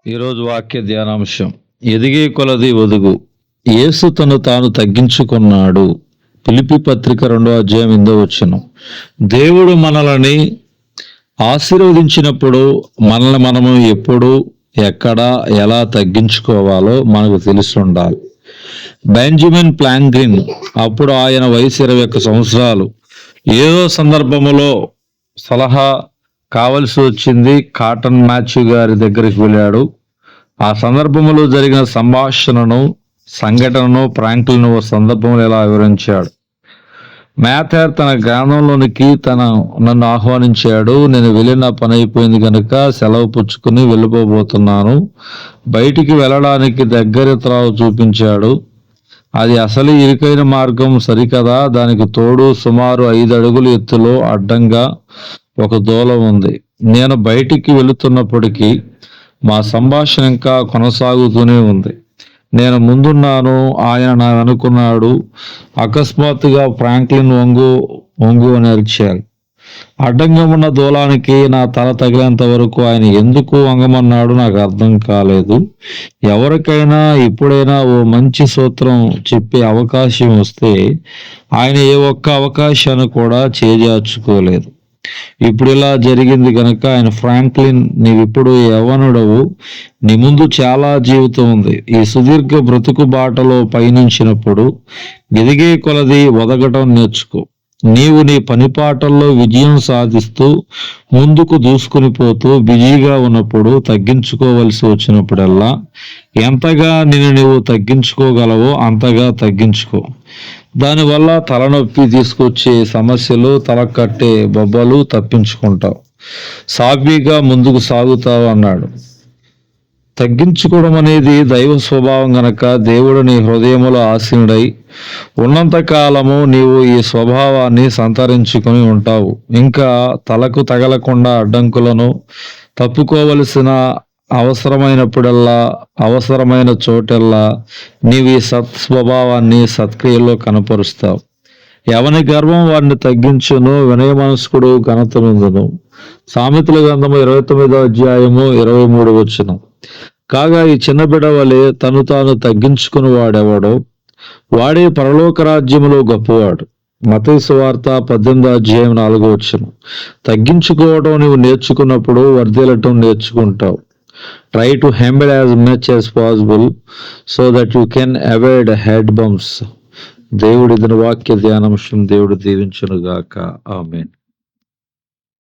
ఈరోజు వాక్య ధ్యానాంశం, ఎదిగే కొలది ఒదుగు. యేసు తను తాను తగ్గించుకున్నాడు. ఫిలిప్పీ పత్రిక 2:8. దేవుడు మనల్ని ఆశీర్వదించినప్పుడు మనల్ని మనము ఎప్పుడు, ఎక్కడ, ఎలా తగ్గించుకోవాలో మనకు తెలిసి ఉండాలి. బెంజమిన్ ఫ్రాంక్లిన్, అప్పుడు ఆయన వయసు 21 సంవత్సరాలు, ఏదో సందర్భములో సలహా కావలసి వచ్చింది. కాటన్ మాథ్యూ గారి దగ్గరికి వెళ్ళాడు. ఆ సందర్భంలో జరిగిన సంఘటనను ఫ్రాంక్లిన్ ఓ సందర్భంలో ఇలా వివరించాడు. మాథర్ తన గ్రామంలోనికి నన్ను ఆహ్వానించాడు. నేను వెళ్ళిన పని అయిపోయింది కనుక సెలవు పుచ్చుకుని వెళ్ళిపోబోతున్నాను. బయటికి వెళ్ళడానికి దగ్గర త్రావు చూపించాడు. అది అసలు ఇరుకైన మార్గం సరికదా. దానికి తోడు సుమారు 5 అడుగుల ఎత్తులో అడ్డంగా ఒక దూలం ఉంది. నేను బయటికి వెళుతున్నప్పటికీ మా సంభాషణ ఇంకా కొనసాగుతూనే ఉంది. నేను ముందున్నాను, ఆయన నా వెనుకున్నాడు. అకస్మాత్తుగా ఫ్రాంక్లిన్ వంగు అని అరిచారు. అడ్డంగా ఉన్న దూలానికి నా తల తగిలేంత వరకు ఆయన ఎందుకు వంగమన్నాడు నాకు అర్థం కాలేదు. ఎవరికైనా ఎప్పుడైనా ఓ మంచి సూత్రం చెప్పే అవకాశం వస్తే ఆయన ఏ ఒక్క అవకాశాన్ని కూడా చేజార్చుకోలేదు. ఇప్పుడు ఇలా జరిగింది కనుక ఆయన, ఫ్రాంక్లిన్, నీవిప్పుడు యవ్వనుడవు, నీ ముందు చాలా జీవితం ఉంది. ఈ సుదీర్ఘ బ్రతుకు బాటలో పయనించినప్పుడు ఎదిగే కొలది ఒదగటం నేర్చుకో. నీవు నీ పనిపాటల్లో విజయం సాధిస్తూ ముందుకు దూసుకుని పోతూ బిజీగా ఉన్నప్పుడు తగ్గించుకోవలసి వచ్చినప్పుడల్లా ఎంతగా నువ్వు తగ్గించుకోగలవో అంతగా తగ్గించుకో. దానివల్ల తలనొప్పి తీసుకొచ్చే సమస్యలు, తల కట్టే బొబ్బలు తప్పించుకుంటావు, సాఫీగా ముందుకు సాగుతావు అన్నాడు. తగ్గించుకోవడం అనేది దైవ స్వభావం గనక దేవుడు నీ హృదయములో ఆసీనుడై ఉన్నంత కాలము నీవు ఈ స్వభావాన్ని సంతరించుకొని ఉంటావు. ఇంకా తలకు తగలకుండా అడ్డంకులను తప్పుకోవలసిన అవసరమైనప్పుడల్లా, అవసరమైన చోటెల్లా నీవు ఈ సత్స్వభావాన్ని సత్క్రియలో కనపరుస్తావు. ఎవని గర్వం వాడిని తగ్గించును, వినయ మనస్కుడు ఘనత నొందును. సామెతల గ్రంథము 29:23. కాగా ఈ చిన్న బిడ్డ వలె తను తాను తగ్గించుకుని వాడెవడో వాడే పరలోక రాజ్యములో గొప్పవాడు. మత్తయి సువార్త 18:4. తగ్గించుకోవడం నీవు నేర్చుకున్నప్పుడు వర్ధిల్లటం నేర్చుకుంటావు. Try to humble as much as possible so that you can avoid head bumps. దేవుడి వాక్య ధ్యానాంశం దేవుడు దీవించును గాక. ఆమేన్.